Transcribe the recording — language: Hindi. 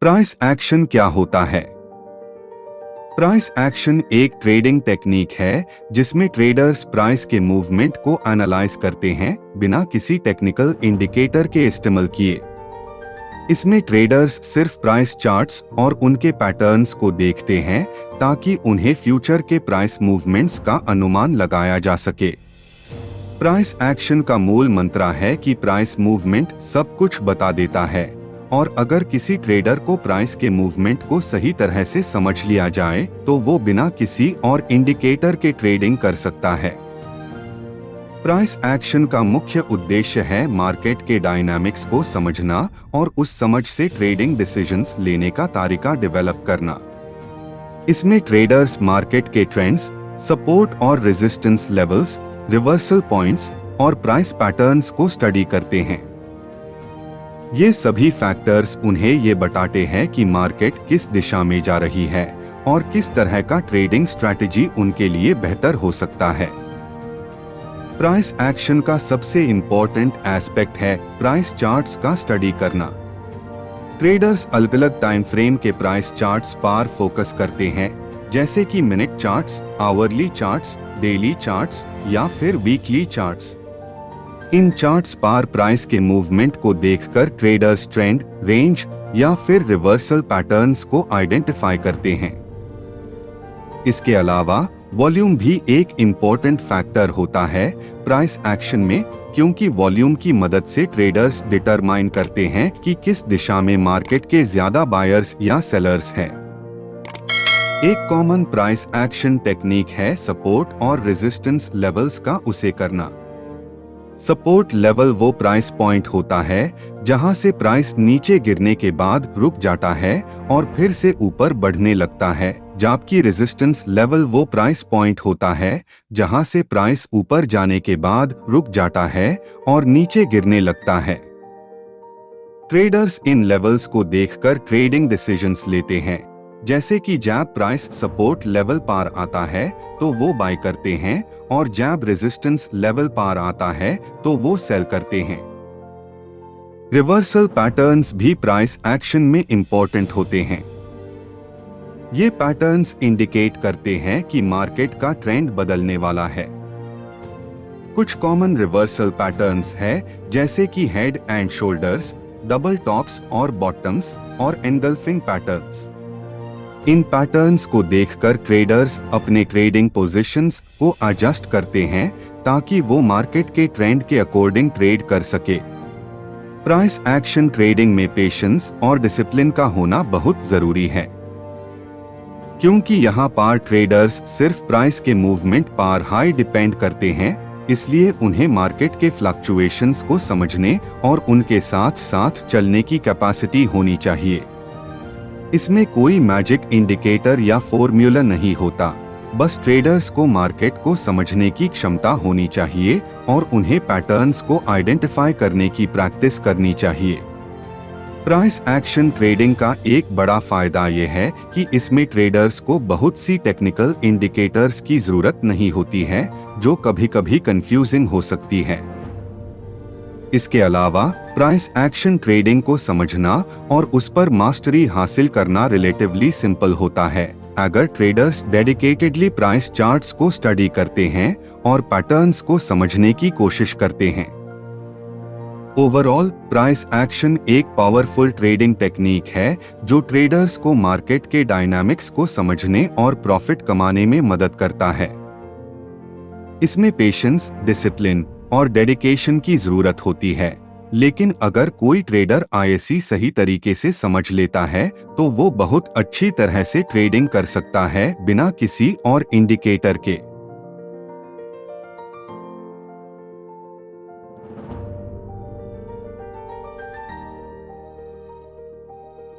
प्राइस एक्शन क्या होता है? प्राइस एक्शन एक ट्रेडिंग टेक्निक है जिसमें ट्रेडर्स प्राइस के मूवमेंट को एनालाइज करते हैं बिना किसी टेक्निकल इंडिकेटर के इस्तेमाल किए। इसमें ट्रेडर्स सिर्फ प्राइस चार्ट्स और उनके पैटर्न्स को देखते हैं ताकि उन्हें फ्यूचर के प्राइस मूवमेंट्स का अनुमान लगाया जा सके। प्राइस एक्शन का मूल मंत्र है कि प्राइस मूवमेंट सब कुछ बता देता है और अगर किसी ट्रेडर को प्राइस के मूवमेंट को सही तरह से समझ लिया जाए तो वो बिना किसी और इंडिकेटर के ट्रेडिंग कर सकता है। प्राइस एक्शन का मुख्य उद्देश्य है मार्केट के डायनामिक्स को समझना और उस समझ से ट्रेडिंग डिसीजंस लेने का तरीका डेवलप करना। इसमें ट्रेडर्स मार्केट के ट्रेंड्स, सपोर्ट और रेजिस्टेंस लेवल्स, रिवर्सल पॉइंट्स और प्राइस पैटर्न्स को स्टडी करते हैं। ये सभी फैक्टर्स उन्हें ये बताते हैं कि मार्केट किस दिशा में जा रही है और किस तरह का ट्रेडिंग स्ट्रैटेजी उनके लिए बेहतर हो सकता है। प्राइस एक्शन का सबसे इम्पोर्टेंट एस्पेक्ट है प्राइस चार्ट्स का स्टडी करना। ट्रेडर्स अलग अलग टाइम फ्रेम के प्राइस चार्ट्स पर फोकस करते हैं, जैसे कि minute charts, hourly charts, daily charts या फिर वीकली चार्ट्स। इन चार्ट्स पर प्राइस के मूवमेंट को देखकर ट्रेडर्स ट्रेंड, रेंज या फिर रिवर्सल पैटर्न्स को आइडेंटिफाई करते हैं। इसके अलावा वॉल्यूम भी एक इम्पोर्टेंट फैक्टर होता है प्राइस एक्शन में, क्योंकि वॉल्यूम की मदद से ट्रेडर्स डिटरमाइन करते हैं कि किस दिशा में मार्केट के ज्यादा बायर्स या सेलर्स हैं। एक कॉमन प्राइस एक्शन टेक्निक है सपोर्ट और रेजिस्टेंस लेवल्स का उसे करना। सपोर्ट लेवल वो प्राइस पॉइंट होता है जहां से प्राइस नीचे गिरने के बाद रुक जाता है और फिर से ऊपर बढ़ने लगता है, जबकि रेजिस्टेंस लेवल वो प्राइस पॉइंट होता है जहां से प्राइस ऊपर जाने के बाद रुक जाता है और नीचे गिरने लगता है। ट्रेडर्स इन लेवल्स को देखकर ट्रेडिंग डिसीजंस लेते हैं, जैसे कि जब प्राइस सपोर्ट लेवल पार आता है तो वो बाय करते हैं और जब रेजिस्टेंस लेवल पार आता है तो वो सेल करते हैं। रिवर्सल पैटर्न्स भी प्राइस एक्शन में इंपॉर्टेंट होते हैं। ये पैटर्न्स इंडिकेट करते हैं कि मार्केट का ट्रेंड बदलने वाला है। कुछ कॉमन रिवर्सल पैटर्न्स है, जैसे कि head and shoulders, double tops और बॉटम्स और एंगल्फिंग पैटर्न्स। इन पैटर्न्स को देखकर ट्रेडर्स अपने ट्रेडिंग पोजीशंस को एडजस्ट करते हैं ताकि वो मार्केट के ट्रेंड के अकॉर्डिंग ट्रेड कर सके। प्राइस एक्शन ट्रेडिंग में पेशेंस और डिसिप्लिन का होना बहुत जरूरी है, क्योंकि यहाँ पर ट्रेडर्स सिर्फ प्राइस के मूवमेंट पर हाई डिपेंड करते हैं, इसलिए उन्हें मार्केट के फ्लक्चुएशंस को समझने और उनके साथ साथ चलने की कैपेसिटी होनी चाहिए। इसमें कोई मैजिक इंडिकेटर या फॉर्मूला नहीं होता, बस ट्रेडर्स को मार्केट को समझने की क्षमता होनी चाहिए और उन्हें पैटर्न्स को आइडेंटिफाई करने की प्रैक्टिस करनी चाहिए। प्राइस एक्शन ट्रेडिंग का एक बड़ा फायदा यह है कि इसमें ट्रेडर्स को बहुत सी टेक्निकल इंडिकेटर्स की जरूरत नहीं होती है, जो कभी कभी कंफ्यूजिंग हो सकती है। इसके अलावा प्राइस एक्शन ट्रेडिंग को समझना और उस पर मास्टरी हासिल करना रिलेटिवली सिंपल होता है अगर ट्रेडर्स डेडिकेटेडली प्राइस चार्ट्स को स्टडी करते हैं और पैटर्न्स को समझने की कोशिश करते हैं। ओवरऑल प्राइस एक्शन एक पावरफुल ट्रेडिंग टेक्निक है जो ट्रेडर्स को मार्केट के डायनामिक्स को समझने और प्रॉफिट कमाने में मदद करता है। इसमें पेशेंस, डिसिप्लिन और डेडिकेशन की जरूरत होती है, लेकिन अगर कोई ट्रेडर आईएसी सही तरीके से समझ लेता है तो वो बहुत अच्छी तरह से ट्रेडिंग कर सकता है बिना किसी और इंडिकेटर के।